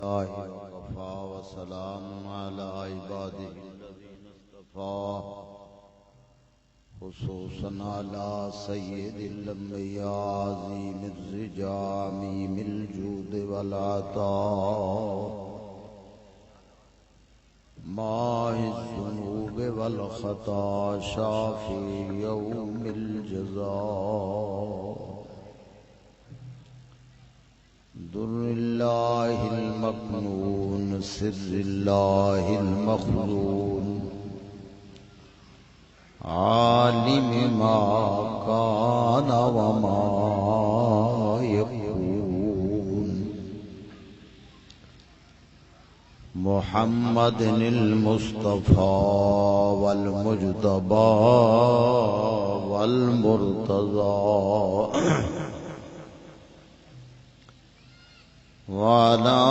وكفى وسلام على عباده الذين اصطفى خصوصا على سيد الأنبياء عظيم الرجال ميم الجود والعطاء ماحي الذنوب والخطا شافي يوم الجزاء در الله المكنون سر الله المخزون عالم ما كان وما يكون محمد المصطفى والمجتبى والمرتضى وعلى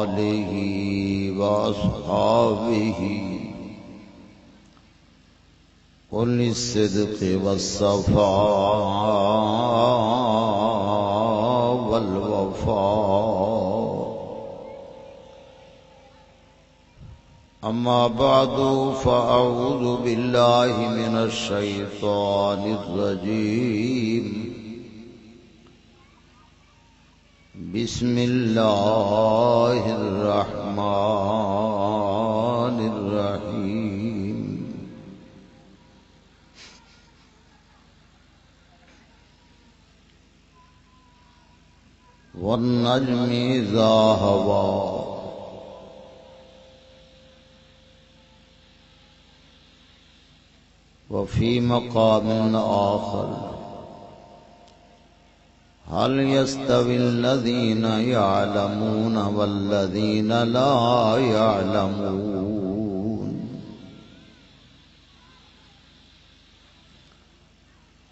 آله وأصحابه أولي الصدق والصفاء والوفاء أما بعد فأعوذ بالله من الشيطان الرجيم بسم الله الرحمن الرحيم والنجم إذا هوى وفي مقام آخر هل يستوي الذين يعلمون والذين لا يعلمون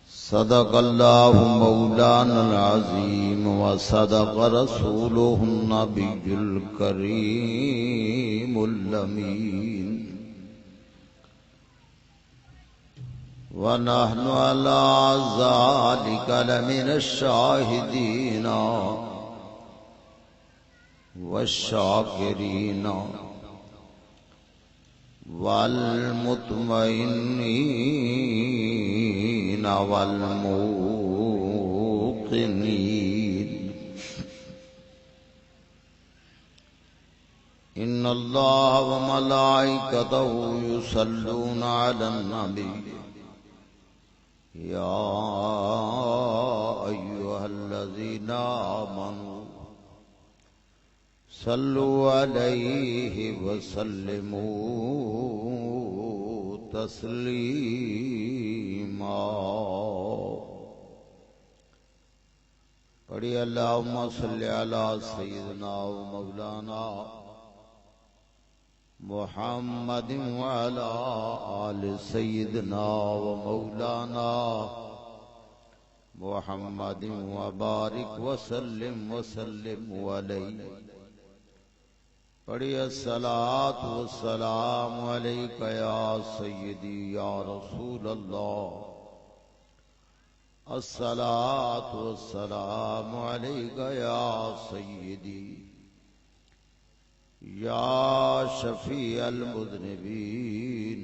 صدق الله مولانا العظيم وصدق رسوله النبي الكريم الأمين ونحن على ذلك لمن الشاهدين والشاكرين والمطمئنين والموقنين إن الله وملائكته يصلون على النبي يا أيها الذين آمنوا صلوا عليه وسلموا تسليما پڑھی اللہم صلی علی سیدنا و مولانا محمد وعلى آل سيدنا ومولانا محمد وبارك وسلم عليه پڑھی الصلاة والسلام عليك يا سيدي يا رسول الله الصلاة والسلام عليك يا سيدي یا شفیع المذنبین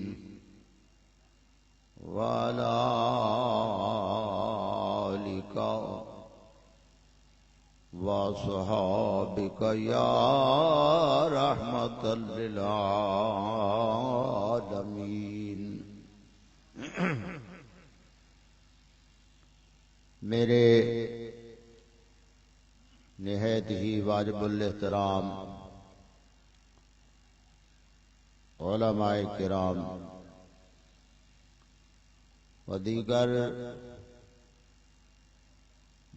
وعلی آلک وصحابک یا رحمت للعالمین میرے نہایت ہی واجب الاحترام علماء کرام و دیگر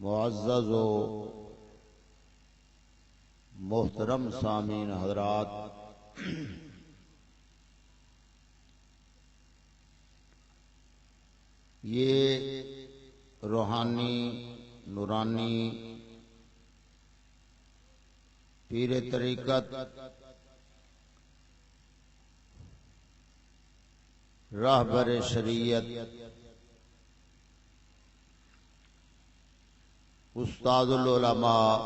معزز و محترم سامعین حضرات، یہ روحانی نورانی پیر طریقت راہبر شریعت استاد العلماء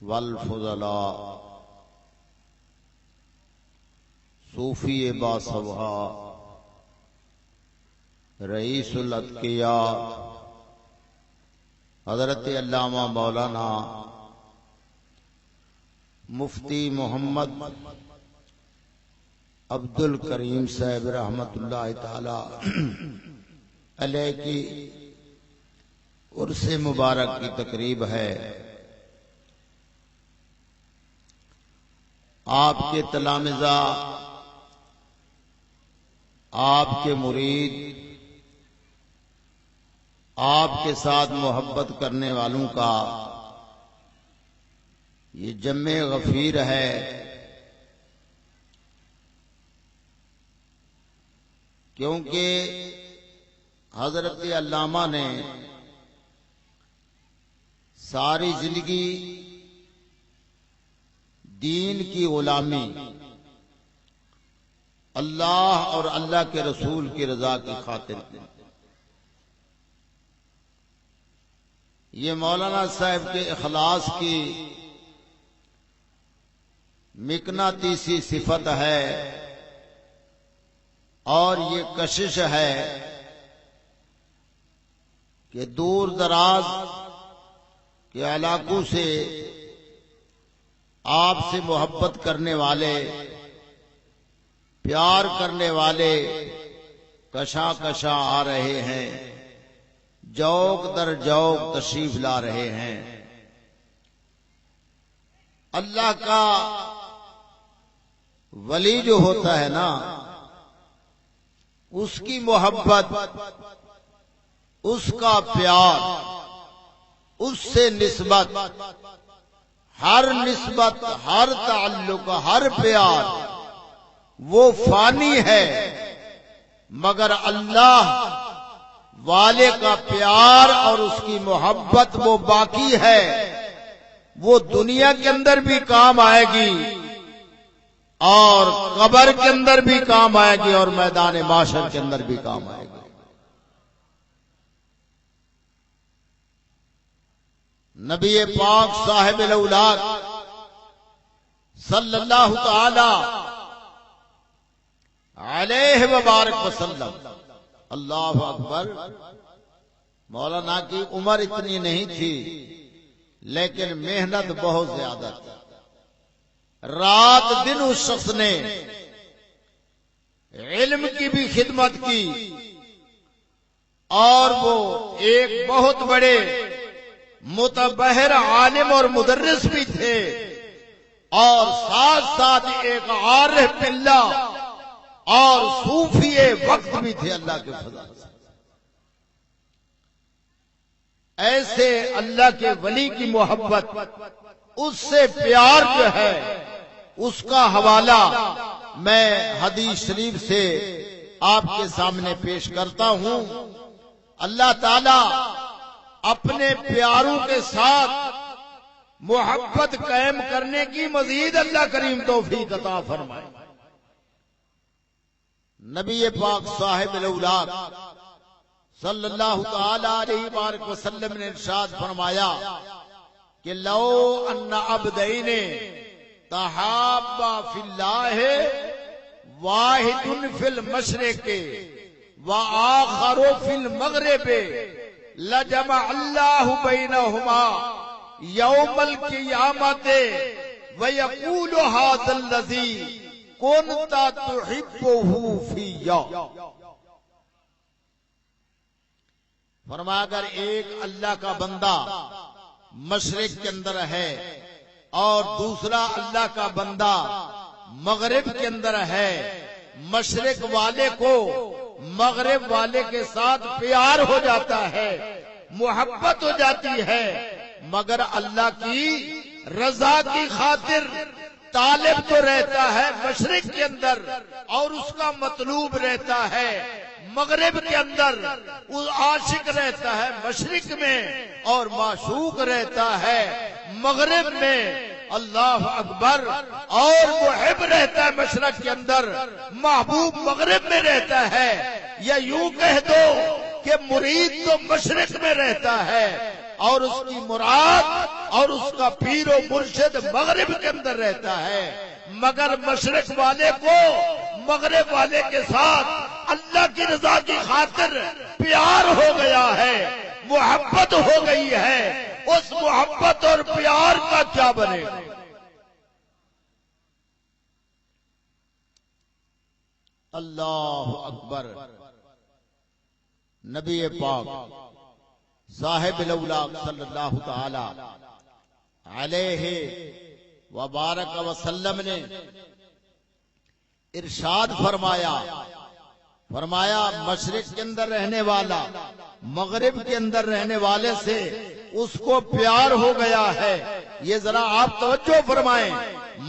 والفضلاء صوفی باصبحہ رئیس الاتقیاء حضرت علامہ مولانا مفتی محمد عبد الکریم صاحب رحمت اللہ تعالی علیہ کی عرس مبارک کی تقریب ہے۔ آپ کے تلامذہ، آپ کے مرید، آپ کے ساتھ محبت کرنے والوں کا یہ جمع غفیر ہے۔ کیونکہ حضرت علامہ نے ساری زندگی دین کی غلامی، اللہ اور اللہ کے رسول کی رضا کی خاطر کی۔ یہ مولانا صاحب کے اخلاص کی مقناطیسی صفت ہے اور یہ کشش ہے کہ دور دراز کے علاقوں سے آپ سے محبت کرنے والے، پیار کرنے والے کشاں کشاں آ رہے ہیں، جوق در جوق تشریف لا رہے ہیں۔ اللہ کا ولی جو ہوتا ہے نا، اس کی محبت، اس کا پیار، اس سے نسبت، ہر نسبت، ہر تعلق، ہر پیار وہ فانی ہے، مگر اللہ والے کا پیار اور اس کی محبت وہ باقی ہے۔ وہ دنیا کے اندر بھی کام آئے گی اور قبر کے اندر بھی کام آئے گی اور میدان معاشر کے اندر بھی کام آئے گی۔ نبی پاک صاحب الاولاد صلی اللہ تعالی علیہ وبارک وسلم، اللہ اکبر۔ مولانا کی عمر اتنی نہیں تھی لیکن محنت بہت زیادہ تھی۔ رات دن اس شخص نے علم کی بھی خدمت کی اور وہ ایک بہت بڑے متبحر عالم اور مدرس بھی تھے اور ساتھ ساتھ ایک عارف باللہ اور صوفی وقت بھی تھے اللہ کے فضل سے۔ ایسے اللہ کے ولی کی محبت، اس سے پیار جو ہے، اس کا حوالہ میں حدیث شریف سے آپ کے سامنے پیش کرتا ہوں۔ اللہ تعالی اپنے پیاروں کے ساتھ محبت قائم کرنے کی مزید اللہ کریم توفیق عطا فرمائے۔ نبی پاک صاحب الاولاد صلی اللہ تعالی علیہ وآلہ وسلم نے ارشاد فرمایا کہ لو ان عبدین تحابا فی اللہ واحد فی المشرق وآخر فی المغرب لجمع اللہ بینہما یوم القیامت ویقول ھذا الذی کنت تحبہ فیہ۔ فرمایا اگر ایک اللہ کا بندہ مشرق کے اندر ہے اور دوسرا اللہ کا بندہ مغرب کے اندر ہے، مشرق والے کو مغرب والے کے ساتھ پیار ہو جاتا ہے، محبت ہو جاتی ہے، مگر اللہ کی رضا کی خاطر طالب تو رہتا ہے مشرق کے اندر اور اس کا مطلوب رہتا ہے مغرب کے اندر، وہ عاشق رہتا ہے مشرق میں اور معشوق رہتا ہے مغرب میں۔ اللہ اکبر۔ اور محب رہتا ہے مشرق کے اندر، محبوب مغرب میں رہتا ہے۔ یا یوں کہہ دو کہ مرید تو مشرق میں رہتا ہے اور اس کی مراد اور اس کا پیر و مرشد مغرب کے اندر رہتا ہے، مگر مشرق والے کو مغرب والے کے ساتھ اللہ کی رضا کی خاطر پیار ہو گیا ہے، محبت ہو گئی ہے، اس محبت اور پیار کا کیا بنے گا؟ اللہ اکبر۔ نبی پاک صاحب الاولاق صلی اللہ تعالی علیہ وبارک وسلم نے ارشاد فرمایا مشرق کے اندر رہنے والا مغرب کے اندر رہنے والے سے اس کو پیار ہو گیا ہے۔ یہ ذرا آپ توجہ فرمائیں،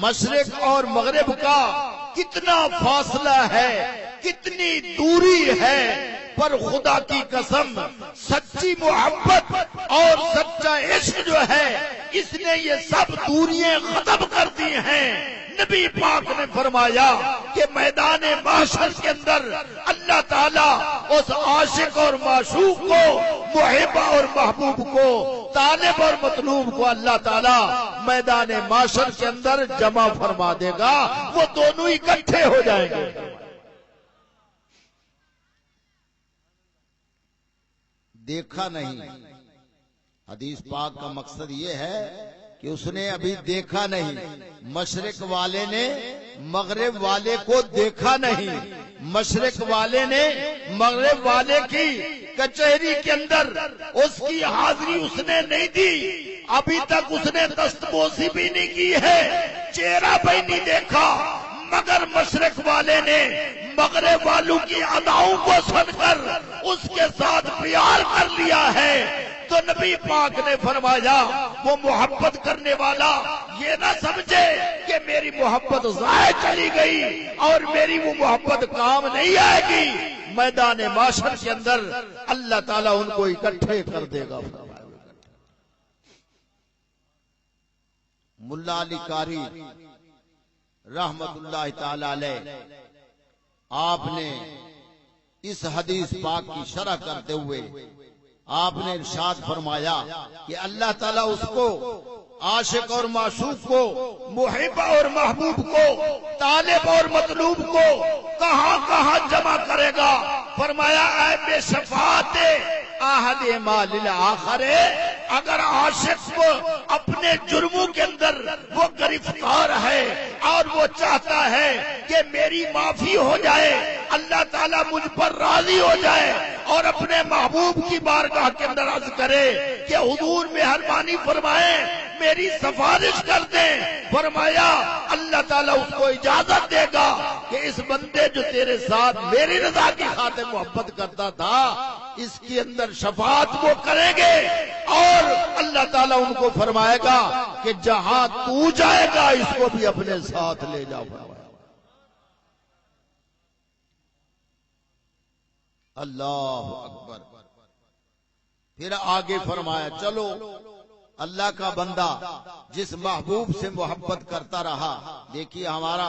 مشرق اور مغرب کا کتنا فاصلہ ہے، کتنی دوری ہے، پر خدا کی قسم سچی محبت اور سچا عشق جو ہے اس نے یہ سب دوریاں ختم کر دی ہیں۔ نبی پاک نے فرمایا کہ میدان محشر کے اندر اللہ تعالیٰ اس عاشق اور معشوق کو، محب اور محبوب کو، طالب اور مطلوب کو اللہ تعالیٰ میدان محشر کے اندر جمع فرما دے گا، وہ دونوں اکٹھے ہو جائیں گے۔ دیکھا نہیں، حدیث پاک کا مقصد یہ ہے کہ اس نے ابھی دیکھا نہیں، مشرق والے نے مغرب والے کو دیکھا نہیں، مشرق والے نے مغرب والے کی کچہری کے اندر اس کی حاضری اس نے نہیں دی، ابھی تک اس نے دستبوسی بھی نہیں کی ہے، چہرہ بھی نہیں دیکھا، مگر مشرق والے نے مغرب والوں کی اداؤں کو سن کر اس کے ساتھ پیار کر لیا ہے۔ تو نبی پاک نے فرمایا وہ محبت کرنے والا یہ نہ سمجھے کہ میری محبت ضائع چلی گئی اور میری وہ محبت کام نہیں آئے گی، میدان محشر کے اندر اللہ تعالیٰ ان کو اکٹھے کر دے گا۔ ملا علی قاری رحمت اللہ تعالی علیہ آپ نے اس حدیث پاک کی شرح کرتے ہوئے آپ نے ارشاد فرمایا کہ اللہ تعالیٰ اس کو، عاشق اور معشوق کو، محب اور محبوب کو، طالب اور مطلوب کو کہاں کہاں جمع کرے گا؟ فرمایا اے بے شفاعت احد مال الاخر، اگر عاشق کو اپنے جرموں کے اندر وہ گرفتار ہے اور وہ چاہتا ہے کہ میری معافی ہو جائے، اللہ تعالیٰ مجھ پر راضی ہو جائے اور اپنے محبوب کی بارگاہ کے اندر عرض کرے کہ حضور مہربانی فرمائیں میری سفارش کر دیں، فرمایا اللہ تعالیٰ اس کو اجازت دے گا کہ اس بندے جو تیرے ساتھ میری رضا کی خاطر محبت کرتا تھا اس کے اندر شفاعت وہ کریں گے، اور اللہ تعالیٰ ان کو فرمائے گا کہ جہاں تو جائے گا اس کو بھی اپنے ساتھ لے جاؤ۔ اللہ اکبر۔ پھر آگے فرمایا چلو اللہ کا بندہ جس محبوب سے محبت کرتا رہا، دیکھیے ہمارا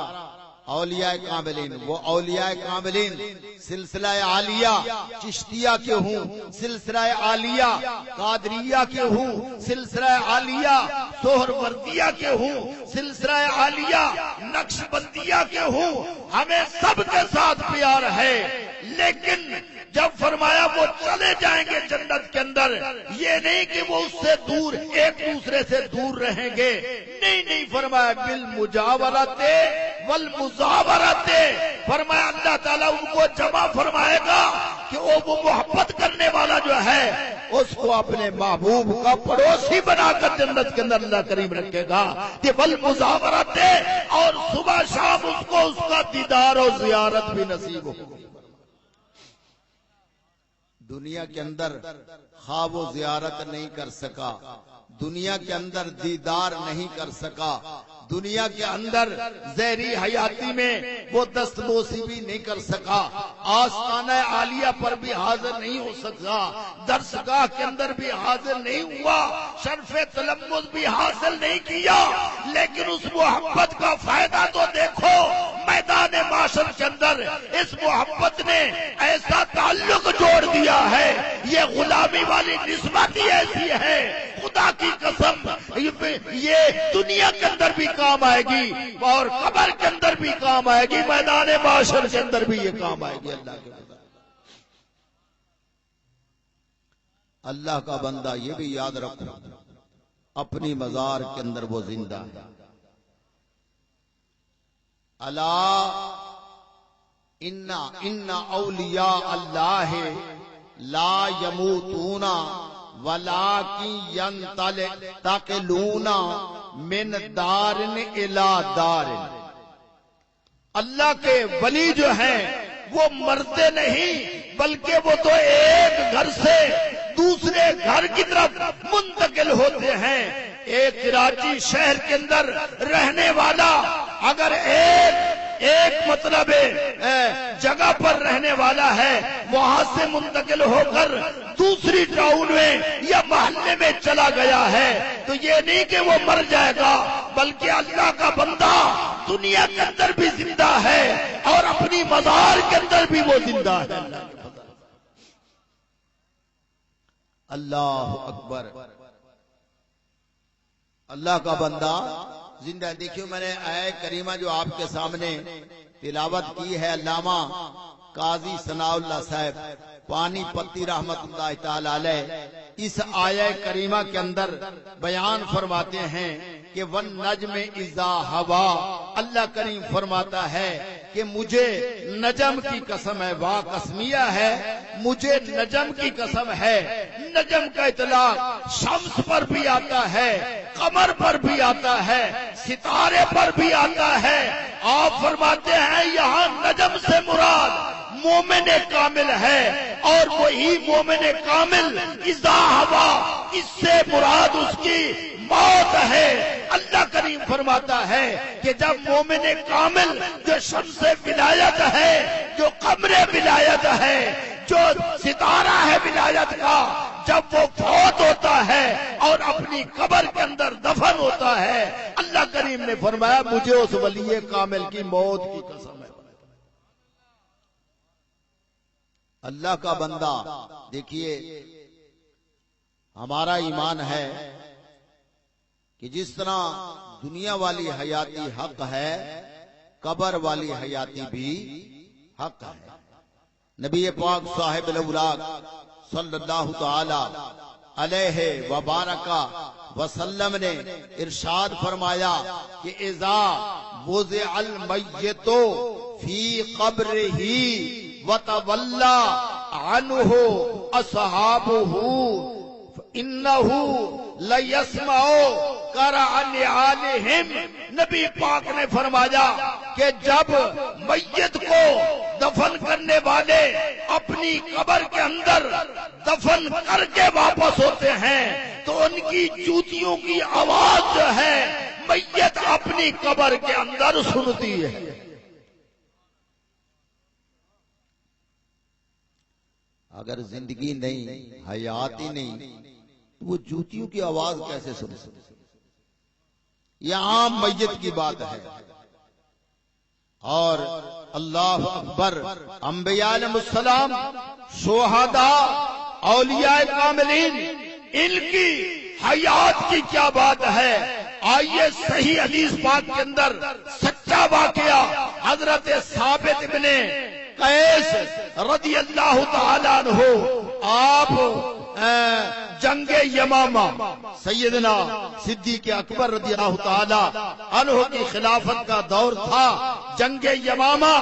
اولیاء کاملین، وہ اولیاء کاملین سلسلہ عالیہ چشتیہ کے ہوں، سلسلہ عالیہ قادریہ کے ہوں، سلسلہ عالیہ سہروردیہ کے ہوں، سلسلہ عالیہ نقش بندیہ کے ہوں، ہمیں سب کے ساتھ پیار ہے، لیکن جب فرمایا وہ چلے جائیں گے جنت کے اندر، یہ نہیں کہ وہ اس سے دور، ایک دوسرے سے دور رہیں گے، نہیں فرمایا بالمجاورت والمزاورت، فرمایا اللہ تعالیٰ ان کو جمع فرمائے گا کہ وہ محبت کرنے والا جو ہے اس کو اپنے محبوب کا پڑوسی بنا کر جنت کے اندر اللہ کریم رکھے گا کہ والمزاورت، اور صبح شام اس کو اس کا دیدار اور زیارت بھی نصیب ہو۔ دنیا کے اندر خواب و زیارت نہیں کر سکا، دنیا کے اندر دیدار نہیں کر سکا، دنیا کے اندر زہری حیاتی میں وہ دستبوسی بھی نہیں کر سکا، آستانہ عالیہ پر بھی حاضر نہیں ہو سکا، درسگاہ کے اندر بھی حاضر نہیں ہوا، شرف تلمذ بھی حاصل نہیں کیا، لیکن اس محبت کا فائدہ تو دیکھو، میدان معاشر کے اندر اس محبت نے ایسا تعلق جوڑ دیا ہے، یہ غلامی والی نسبت ہی ایسی ہے، خدا خدا کی قسم یہ دنیا کے اندر بھی کام آئے گی اور قبر کے اندر بھی کام آئے گی، میدان معاشر کے اندر بھی یہ کام آئے گی۔ اللہ کا بندہ یہ بھی یاد رکھو اپنی مزار کے اندر وہ زندہ ہے۔ الا ان اولیاء اللہ لا یموتون ولکن ینتقلون من دار الی دار۔ اللہ کے ولی جو ہیں وہ مرتے نہیں بلکہ وہ تو ایک گھر سے دوسرے گھر کی طرف منتقل ہوتے ہیں۔ ایک کراچی شہر کے اندر رہنے والا اگر ایک مطلب جگہ پر رہنے والا ہے، وہاں سے منتقل ہو کر دوسری ٹاؤن میں یا محلے میں چلا گیا ہے تو یہ نہیں کہ وہ مر جائے گا، بلکہ اللہ کا بندہ دنیا کے اندر بھی زندہ ہے اور اپنی مزار کے اندر بھی وہ زندہ ہے۔ اللہ اکبر، اللہ کا بندہ زندہ ہے۔ دیکھیو میں نے آیت کریمہ جو آپ کے سامنے تلاوت کی ہے، علامہ قاضی ثناء اللہ صاحب پانی پتی رحمت اللہ تعالی علیہ اس آیت کریمہ کے اندر بیان فرماتے ہیں کہ وَالنَّجْمِ إِذَا هَوَا، اللہ کریم فرماتا ہے کہ مجھے نجم کی قسم ہے، واہ قسمیہ ہے، مجھے نجم کی قسم ہے۔ نجم کا اطلاق شمس پر بھی آتا ہے، قمر پر بھی آتا ہے، ستارے پر بھی آتا ہے۔ آپ فرماتے ہیں یہاں نجم سے مراد مومن کامل ہے، اور وہی مومن کامل اذا ہوا، اس سے مراد اس کی موت ہے۔ اللہ کریم فرماتا ہے کہ جب مومن کامل جو شمس ولایت ہے، جو قمر ولایت ہے، جو ستارہ ہے ولایت کا، جب وہ فوت ہوتا ہے اور اپنی قبر کے اندر دفن ہوتا ہے، اللہ کریم نے فرمایا مجھے اس ولی کامل کی موت کی قسم ہے۔ اللہ کا بندہ دیکھیے، ہمارا ایمان ہے کہ جس طرح دنیا والی حیاتی حق ہے، قبر والی حیاتی بھی حق ہے۔ نبی پاک صاحب الاولاق صلی اللہ تعالی علیہ وبارک وسلم نے ارشاد فرمایا کہ اذا وضع المیت فی قبرہ وتولى عنه اصحابه انه لیسمع قرع نعالهم۔ نبی پاک نے فرمایا کہ جب میت کو دفن کرنے والے اپنی قبر کے اندر دفن کر کے واپس ہوتے ہیں تو ان کی جوتیوں کی آواز جو ہے میت اپنی قبر کے اندر سنتی ہے۔ اگر زندگی نہیں، حیات ہی نہیں، تو وہ جوتیوں کی آواز کیسے سن سکتے؟ یہ عام میت کی بات ہے۔ اور اللہ اکبر، انبیاء علیہ السلام، شہداء، اولیاء کاملین، ان کی حیات کی کیا بات ہے۔ آئیے صحیح حدیث پاک کے اندر سچا واقعہ حضرت ثابت ابن قیس رضی اللہ تعالیٰ عنہ، آپ جنگ یمامہ سیدنا صدیق اکبر رضی اللہ تعالیٰ عنہ کی خلافت کا دور تھا۔ جنگ یمامہ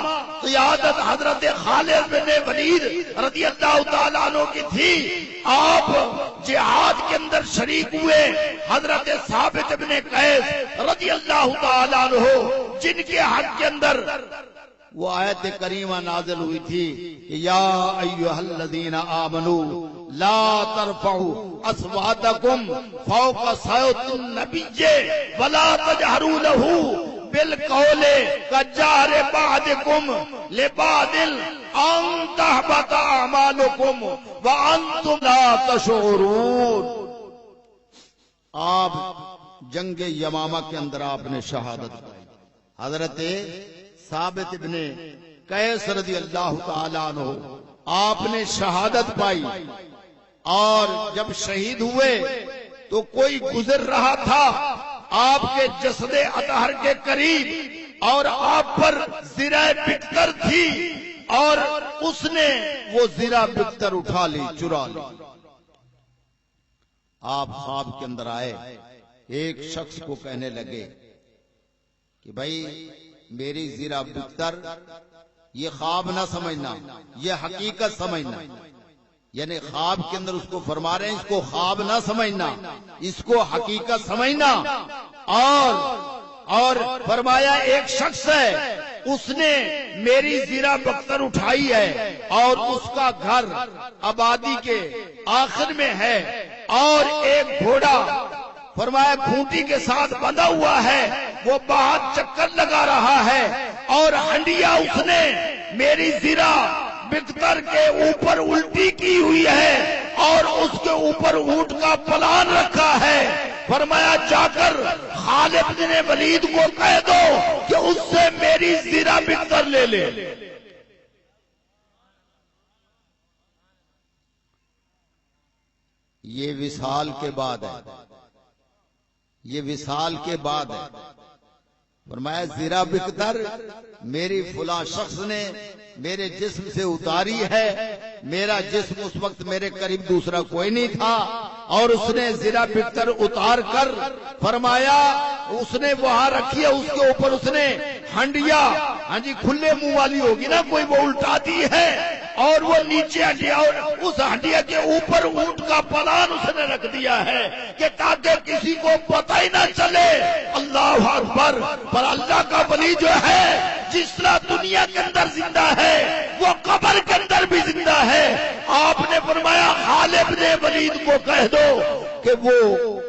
قیادت حضرت خالد بن ولید رضی اللہ تعالیٰ عنہ کی تھی۔ آپ جہاد کے اندر شریک ہوئے۔ حضرت ثابت بن قیس رضی اللہ تعالیٰ عنہ جن کے حق کے اندر وہ آیت کریمہ نازل ہوئی تھی کہ یا ایھا الذین آمنوا لا ترفعوا اصواتکم فوق صوت النبی ولا تجہروا له بالقول کجہر بعضکم لبعض ان تحبط اعمالکم وانتم لا تشعرون۔ آپ جنگ یمامہ کے اندر آپ نے شہادت پائی۔ حضرت ثابت ابن قیس رضی اللہ تعالیٰ عنہ آپ نے شہادت پائی، اور جب شہید ہوئے تو کوئی گزر رہا تھا آپ کے جسد اطہر کے قریب اور آپ پر زرہ بکتر تھی اور اس نے وہ زرہ بکتر اٹھا لی، چرا لی۔ آپ خواب کے اندر آئے، ایک شخص کو کہنے لگے کہ بھائی میری زرہ بکتر، یہ خواب نہ سمجھنا، یہ حقیقت سمجھنا، یعنی خواب کے اندر اس کو فرما رہے ہیں اس کو خواب نہ سمجھنا، اس کو حقیقت سمجھنا۔ اور فرمایا ایک شخص ہے، اس نے میری زرہ بکتر اٹھائی ہے اور اس کا گھر آبادی کے آخر میں ہے، اور ایک گھوڑا فرمایا کھونٹی کے ساتھ بندھا ہوا ہے، وہ باہر چکر لگا رہا ہے، اور ہنڈیا اس نے میری زرہ بکتر کے اوپر الٹی کی ہوئی ہے اور اس کے اوپر اونٹ کا پلان رکھا ہے۔ فرمایا جا کر خالد بن ولید کو کہہ دو کہ اس سے میری زرہ بکتر لے لے۔ یہ وصال کے بعد ہے، یہ وصال کے بعد ہے۔ فرمایا زرہ بکتر میری فلاں شخص نے میرے جسم سے اتاری ہے، میرا جسم اس وقت میرے قریب دوسرا کوئی نہیں تھا، اور اس نے زرہ بکتر اتار کر فرمایا اس نے وہاں رکھی ہے، اس کے اوپر اس نے ہنڈیا، ہاں جی کھلے منہ والی ہوگی نا کوئی، وہ الٹا دی ہے، اور وہ نیچے ہنڈیا، اور اس ہنڈیا کے اوپر اونٹ کا پلان اس نے رکھ دیا ہے کہ تاکہ کسی کو پتہ ہی نہ چلے۔ اللہ اکبر۔ پر اللہ کا ولی جو ہے جس طرح دنیا کے اندر زندہ ہے وہ قبر کے اندر بھی زندہ ہے۔ آپ نے فرمایا خالد بن ولید کو کہہ دو کہ وہ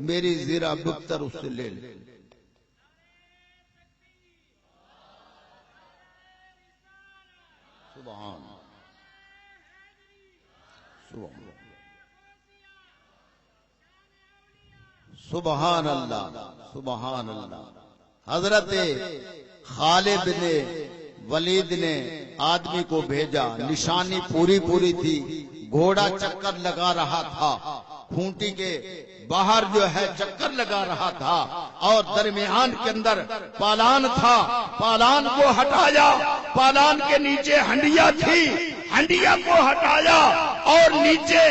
میری زرہ بکتر اس سے لے لے۔ سبحان سبحان اللہ، سبحان اللہ۔ حضرت خالد نے ولید نے آدمی کو بھیجا، نشانی پوری تھی، گھوڑا چکر لگا رہا تھا، کھونٹی کے باہر جو ہے چکر لگا رہا تھا، اور درمیان کے اندر پالان تھا، پالان کو ہٹایا، پالان کے نیچے ہنڈیا تھی، ہنڈیا کو ہٹایا، اور نیچے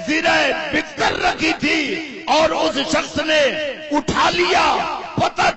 زرہ بکتر رکھی تھی، اور اس شخص نے اٹھا لیا، پتہ